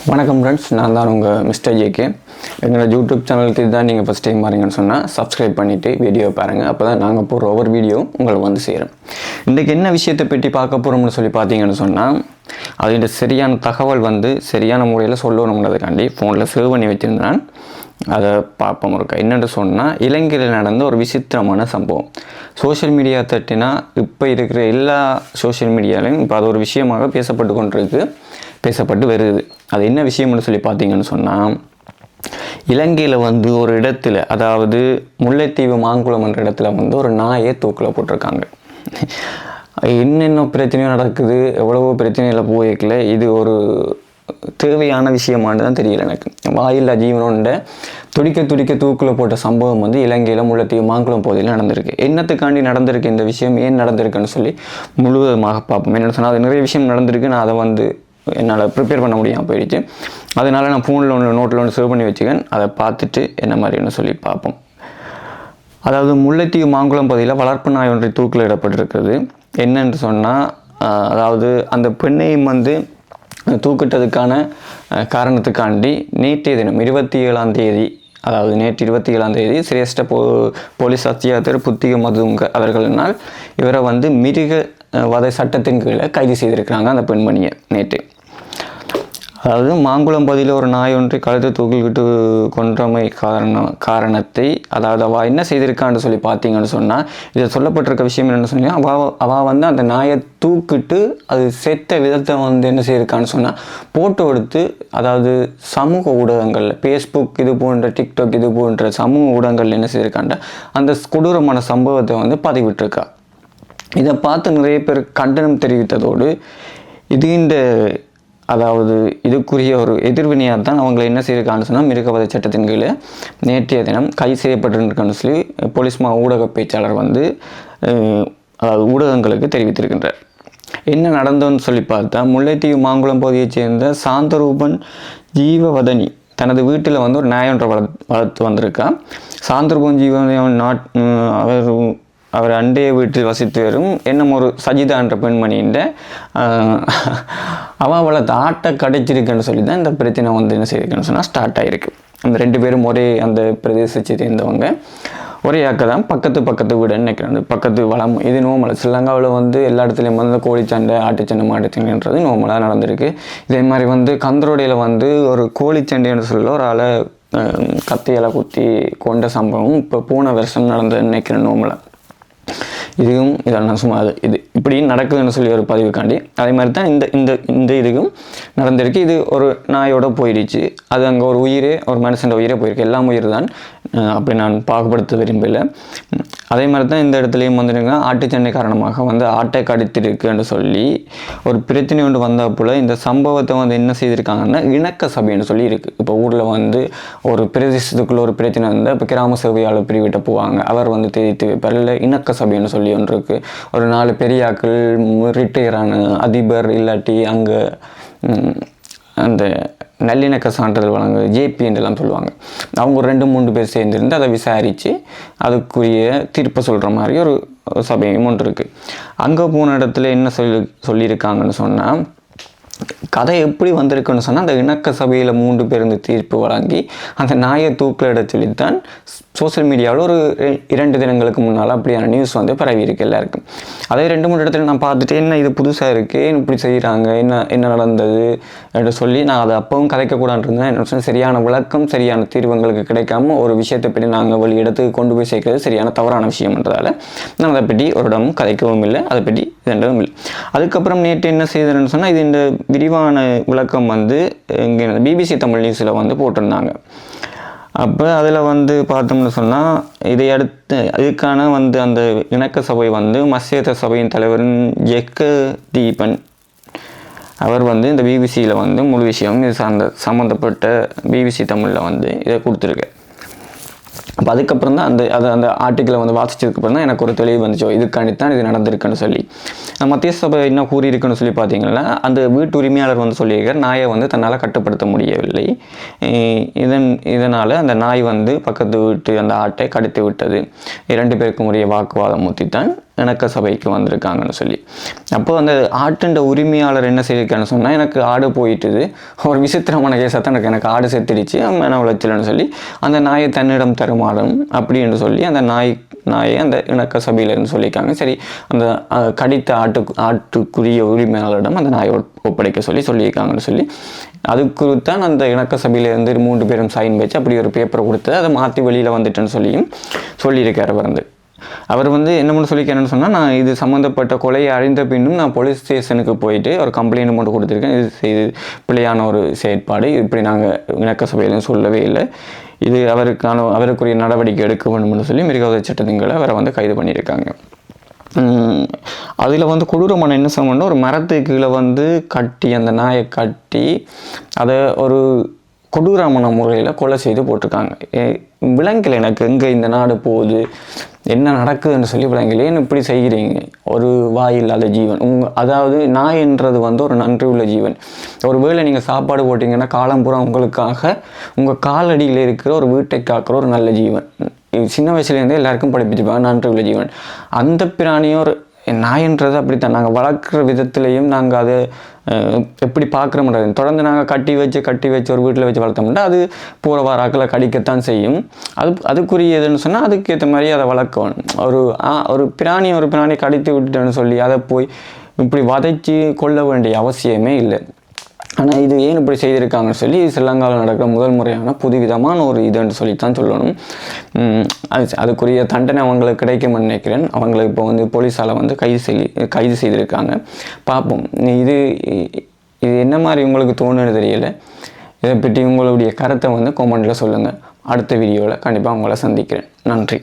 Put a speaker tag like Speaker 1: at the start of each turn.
Speaker 1: வணக்கம் ஃப்ரெண்ட்ஸ், நான் தான் உங்கள் மிஸ்டர் ஜேகே. எங்களோட யூடியூப் சேனலுக்கு இதுதான் நீங்கள் ஃபஸ்ட் டைம் பாருங்கன்னு சொன்னால் சப்ஸ்கிரைப் பண்ணிவிட்டு வீடியோ பாருங்கள். அப்போ தான் நாங்கள் போகிற ஒவ்வொரு வீடியோ உங்களுக்கு வந்து சேரும். இன்றைக்கி என்ன விஷயத்தை பற்றி பார்க்க போகிறோம்னு சொல்லி பார்த்தீங்கன்னு சொன்னால், அதோட சரியான தகவல் வந்து சரியான முறையில் சொல்லணும்ன்றதுக்காண்டி ஃபோனில் சேவ் பண்ணி வச்சுருந்தான். அதை பார்ப்போம் இருக்கா. என்னென்னு சொன்னால், இலங்கையில் நடந்த ஒரு விசித்திரமான சம்பவம். சோஷியல் மீடியா தட்டினா இப்போ இருக்கிற எல்லா சோஷியல் மீடியாலையும் இப்போ அது ஒரு விஷயமாக பேசப்பட்டு வருது. அது என்ன விஷயம்னு சொல்லி பார்த்தீங்கன்னு சொன்னால், இலங்கையில் வந்து ஒரு இடத்துல, அதாவது முல்லைத்தீவு மாங்குளம் என்ற இடத்துல வந்து ஒரு நாயை தூக்கில் போட்டிருக்காங்க. என்னென்ன பிரச்சனையும் நடக்குது, எவ்வளவோ பிரச்சனையில் போய்க்கல. இது ஒரு தேவையான விஷயமானு தான் தெரியல எனக்கு. வாயில்லா ஜீவனோட துடிக்க தூக்கில் போட்ட சம்பவம் வந்து இலங்கையில் முல்லைத்தீவு மாங்குளம் பகுதியில் நடந்திருக்கு. என்னத்துக்காண்டி நடந்திருக்கு இந்த விஷயம், ஏன் நடந்திருக்குன்னு சொல்லி முழுவதுமாக பார்ப்போம். என்ன சொன்னால், அது நிறைய விஷயம் நடந்திருக்கு. நான் அதை வந்து என்னால் ப்ரிப்பேர் பண்ண முடியாமல் போயிடுச்சு. அதனால் நான் ஃபோனில் நோட்டில் சேவ் பண்ணி வச்சுக்கேன். அதை பார்த்துட்டு என்ன மாதிரின்னு சொல்லி பார்ப்போம். அதாவது முல்லைத்தீவு மாங்குளம் பகுதியில் வளர்ப்பு நாய் ஒன்றை தூக்கில் இடப்பட்டிருக்கிறது. என்னென்று சொன்னால், அதாவது அந்த பெண்ணையும் வந்து தூக்கிட்டதுக்கான காரணத்துக்காண்டி நேற்றைய தினம் 27ஆம் தேதி, அதாவது நேற்று 27ஆம் தேதி சிரேஷ்ட போலீஸ் அத்தியாயத்தர் புத்திக மதுங்க அவர்களினால் இவரை வந்து மிருக வதை சட்டத்தின் கீழே கைது செய்திருக்கிறாங்க அந்த பெண்மணியை நேற்று. அதாவது மாங்குளம் பகுதியில் ஒரு நாய் ஒன்றை கழுத்தை தூக்கிக்கிட்டு கொன்றமை காரணத்தை, அதாவது அவள் என்ன செய்திருக்கான்னு சொல்லி பார்த்தீங்கன்னு சொன்னால், இதில் சொல்லப்பட்டிருக்க விஷயம் என்னென்னு சொன்னால், அவள் வந்து அந்த நாயை தூக்கிட்டு அது செத்த விதத்தை வந்து என்ன செய்திருக்கான்னு சொன்னால் போட்டோ எடுத்து, அதாவது சமூக ஊடகங்களில் ஃபேஸ்புக் இது போன்ற டிக்டாக் இது போன்ற சமூக ஊடகங்களில் என்ன செய்திருக்காண்ட அந்த கொடூரமான சம்பவத்தை வந்து பதிவிட்டிருக்கா. இதை பார்த்து நிறைய பேர் கண்டனம் தெரிவித்ததோடு அதாவது இதுக்குரிய ஒரு எதிர்வினையாக தான் அவங்களை என்ன செய்திருக்கான்னு சொன்னால், மிருகவதை சட்டத்தின் கீழே நேற்றைய தினம் கைது செய்யப்பட்டிருக்கான்னு சொல்லி போலீஸ் ஊடக பேச்சாளர் வந்து அதாவது ஊடகங்களுக்கு தெரிவித்திருக்கின்றார். என்ன நடந்தோன்னு சொல்லி பார்த்தா, முல்லைத்தீவு மாங்குளம் பகுதியைச் சேர்ந்த சாந்தரூபன் ஜீவவதனி தனது வீட்டில் வந்து ஒரு நாய் ஒன்றை வளர்த்து வந்திருக்கா. சாந்தரூபன் ஜீவவதனி அவர் அண்டைய வீட்டில் வசித்து வரும் என்னும் ஒரு சஜிதா என்ற பெண்மணின்ற அவளை ஆட்டை கடைச்சிருக்குன்னு சொல்லி தான் இந்த பிரச்சனை வந்து என்ன செய்திருக்குன்னு சொன்னால் ஸ்டார்ட் ஆகிருக்கு. அந்த ரெண்டு பேரும் ஒரே அந்த பிரதேசத்தை சேர்ந்தவங்க, ஒரே ஆக்க தான் பக்கத்து வீடுன்னு நினைக்கிறாங்க. பக்கத்து வளம் இது நோமலை. ஸ்ரீலங்காவில் வந்து எல்லா இடத்துலையும் வந்து கோழிச்சண்டை ஆட்டுச்சண்டை மாட்டுச்சண்டைன்றது நோமலாக நடந்திருக்கு. இதே மாதிரி வந்து கந்தரோடையில் வந்து ஒரு கோழிச்சண்டைன்னு சொல்ல ஒரு ஆளை கத்தியால் குத்தி கொண்ட சம்பவம் இப்போ போன வருஷம் நடந்ததுன்னு நினைக்கிறேன் நோமலை. இதுவும் இதெல்லாம் சும்மா இது இப்படி நடக்குதுன்னு சொல்லி ஒரு பதிவுக்காண்டி அதே மாதிரி தான் இந்த இதுக்கும் நடந்திருக்கு. இது ஒரு நாயோட போயிடுச்சு. அது அங்கே ஒரு மனுஷன் உயிரே போயிருக்கு. எல்லாம் உயிர் தான், அப்படி நான் பாகுபடுத்த விரும்பலை. அதே மாதிரி தான் இந்த இடத்துலையும் வந்துருங்க ஆட்டுச்சண்டை காரணமாக வந்து ஆட்டை கடித்திருக்குன்னு சொல்லி ஒரு பிரச்சனை ஒன்று வந்தால் போல் இந்த சம்பவத்தை வந்து என்ன செய்திருக்காங்கன்னா இணக்க சபைன்னு சொல்லி இருக்குது. இப்போ ஊரில் வந்து ஒரு பிரதேசத்துக்குள்ளே ஒரு பிரச்சனை வந்து இப்போ கிராம சேவையாளர் பிரிவிட்ட போவாங்க. அவர் வந்து தெரிவித்து வைப்பார். இல்லை இணக்க சபைன்னு சொல்லி ஒன்று இருக்குது. ஒரு 4 பெரியாக்கள் ரிட்டையரான அதிபர் இல்லாட்டி அங்கே அந்த நல்லிணக்க சான்றிதழ் வழங்க ஜேபி என்றெல்லாம் சொல்லுவாங்க. அவங்க ஒரு 2-3 பேர் சேர்ந்துருந்து அதை விசாரித்து அதுக்குரிய தீர்ப்பை சொல்கிற மாதிரி ஒரு சபையும் ஒன்று இருக்குது. அங்கே போன இடத்துல என்ன சொல்லியிருக்காங்கன்னு சொன்னால், கதை எப்படி வந்திருக்குன்னு சொன்னால், அந்த இணக்க சபையில் 3 பேர் இந்த தீர்ப்பு வழங்கி அந்த நாயை தூக்கில் இட சொல்லித்தான் சோசியல் மீடியாவில் ஒரு 2 தினங்களுக்கு முன்னால் அப்படியான நியூஸ் வந்து பரவி இருக்கு எல்லாருக்கும். அதே 2-3 இடத்துல நான் பார்த்துட்டு என்ன இது புதுசாக இருக்குது, இப்படி செய்கிறாங்க, என்ன நடந்தது என்று சொல்லி நான் அதை அப்பவும் கதைக்கக்கூடாது இருந்தேன். என்ன சொன்னால், சரியான விளக்கம் சரியான தீர்வுங்களுக்கு கிடைக்காம ஒரு விஷயத்தை பற்றி நாங்கள் வழி இடத்துக்கு கொண்டு போய் சேர்க்கிறது சரியான தவறான விஷயம்ன்றதால நான் அதை பற்றி ஒரு இடமும் கதைக்கவும் இல்லை, அதை பற்றி இதெல்லாம் இல்லை. அதுக்கப்புறம் நேற்று என்ன செய்தேன்னு சொன்னால், இது இந்த விரிவான விளக்கம் வந்து இங்கே பிபிசி தமிழ் நியூஸில் வந்து போட்டிருந்தாங்க. அப்போ அதில் வந்து பார்த்தோம்னு சொன்னால், இதை அடுத்து இதுக்கான வந்து அந்த இணக்க சபை வந்து மஸ்யத்த சபையின் தலைவர் ஜெக்க தீபன் அவர் வந்து இந்த பிபிசியில் வந்து முழு விஷயம் இது சம்மந்தப்பட்ட பிபிசி தமிழில் வந்து இதை கொடுத்துருக்கு. அப்போ அதுக்கப்புறம் தான் அந்த ஆர்டிக்கிளை வந்து வாசிச்சதுக்கப்புறம் தான் எனக்கு ஒரு தெளிவு வந்துச்சோ இதுக்காண்டித்தான் இது நடந்திருக்குன்னு சொல்லி. மத்திய சபை என்ன கூறியிருக்குன்னு சொல்லி பார்த்தீங்கன்னா, அந்த வீட்டு உரிமையாளர் வந்து சொல்லியிருக்கார், நாயை வந்து தன்னால் கட்டுப்படுத்த முடியவில்லை. இதனால் அந்த நாய் வந்து பக்கத்து வீட்டு அந்த ஆட்டை கடித்து விட்டது. 2 பேருக்கும் உரிய வாக்குவாதம் ஊற்றித்தான் இணக்க சபைக்கு வந்திருக்காங்கன்னு சொல்லி. அப்போது அந்த ஆட்டுண்ட உரிமையாளர் என்ன செய்திருக்கான்னு சொன்னால், எனக்கு ஆடு போயிட்டுது, ஒரு விசித்திரமான கேஸாக எனக்கு ஆடு செத்துடுச்சு, மன உளைச்சல்னு சொல்லி அந்த நாயை தன்னிடம் தருமாறும் அப்படின்னு சொல்லி அந்த நாயை அந்த இணக்க சபையிலேருந்து சொல்லியிருக்காங்க. சரி, அந்த கடித்த ஆட்டுக்குரிய உரிமையாளரிடம் அந்த நாயை ஒப்படைக்க சொல்லியிருக்காங்கன்னு சொல்லி அதுக்குத்தான் அந்த இணக்க சபையிலேருந்து 3 பேரும் சைன் வச்சு அப்படி ஒரு பேப்பரை கொடுத்து அதை மாற்றி வெளியில் வந்துட்டேன்னு சொல்லியிருக்கார். அவர் என்ன மட்டும் சொல்லிக்கிறேன்னு சொன்னால், நான் இது சம்மந்தப்பட்ட கொலையை அறிந்த பின்னும் நான் போலீஸ் ஸ்டேஷனுக்கு போயிட்டு ஒரு கம்ப்ளைண்ட் மட்டும் கொடுத்துருக்கேன். இது பிள்ளையான ஒரு செயற்பாடு, இப்படி நாங்கள் இணக்க சபையிலும் சொல்லவே இல்லை, இது அவருக்குரிய நடவடிக்கை எடுக்க வேண்டும்னு சொல்லி மிருகவதை சட்டத்தின்களை அவரை கைது பண்ணியிருக்காங்க. அதில் கொடூரமான என்ன சொல்லணும்னா, ஒரு மரத்துக்கு கீழே கட்டி அந்த நாயை கட்டி அதை ஒரு கொடூரமான முறையில் கொலை செய்து போட்டிருக்காங்க. விலங்கில் எனக்கு எங்கே இந்த நாடு போகுது, என்ன நடக்குதுன்னு சொல்லி விலங்கில் ஏன் இப்படி செய்கிறீங்க? ஒரு வாய் இல்லாத ஜீவன். அதாவது நாய்ன்றது ஒரு நன்றி உள்ள ஜீவன். ஒரு வேளை நீங்கள் சாப்பாடு போட்டிங்கன்னா காலம்புறம் உங்களுக்காக உங்கள் காலடியில் இருக்கிற ஒரு வீட்டை காக்கிற ஒரு நல்ல ஜீவன். சின்ன வயசுலேருந்தே எல்லாருக்கும் படிப்பிச்சுப்பாங்க நன்றி உள்ள ஜீவன். அந்த பிராணியும் ஒரு நாயன்றது அப்படித்தான். நாங்கள் வளர்க்குற விதத்துலேயும் நாங்கள் அதை எப்படி பார்க்குறோம்ன்றது தொடர்ந்து நாங்கள் கட்டி வச்சு ஒரு வீட்டில் வச்சு வளர்த்தோம்னா அது போகிற வாராக்களை கடிக்கத்தான் செய்யும். அதுக்குரியதுன்னு சொன்னால் அதுக்கேற்ற மாதிரி அதை வளர்க்கணும். ஒரு பிராணி கடித்து விட்டுட்டேன்னு சொல்லி அதை போய் இப்படி வதைச்சி கொள்ள வேண்டிய அவசியமே இல்லை. ஆனால் இது ஏன் இப்படி செய்திருக்காங்கன்னு சொல்லி ஸ்ரீலங்காவில் நடக்கிற முதல் முறையான புதுவிதமான ஒரு இதுன்னு சொல்லித்தான் சொல்லணும். அதுக்குரிய தண்டனை அவங்களுக்கு கிடைக்கும்னு நினைக்கிறேன். அவங்களுக்கு இப்போ போலீஸால் கைது செய்திருக்காங்க. பார்ப்போம், இது என்ன மாதிரி உங்களுக்கு தோணுன்னு தெரியலை. இதை பற்றி உங்களுடைய கருத்தை கமெண்ட்டில் சொல்லுங்கள். அடுத்த வீடியோவில் கண்டிப்பாக உங்களை சந்திக்கிறேன். நன்றி.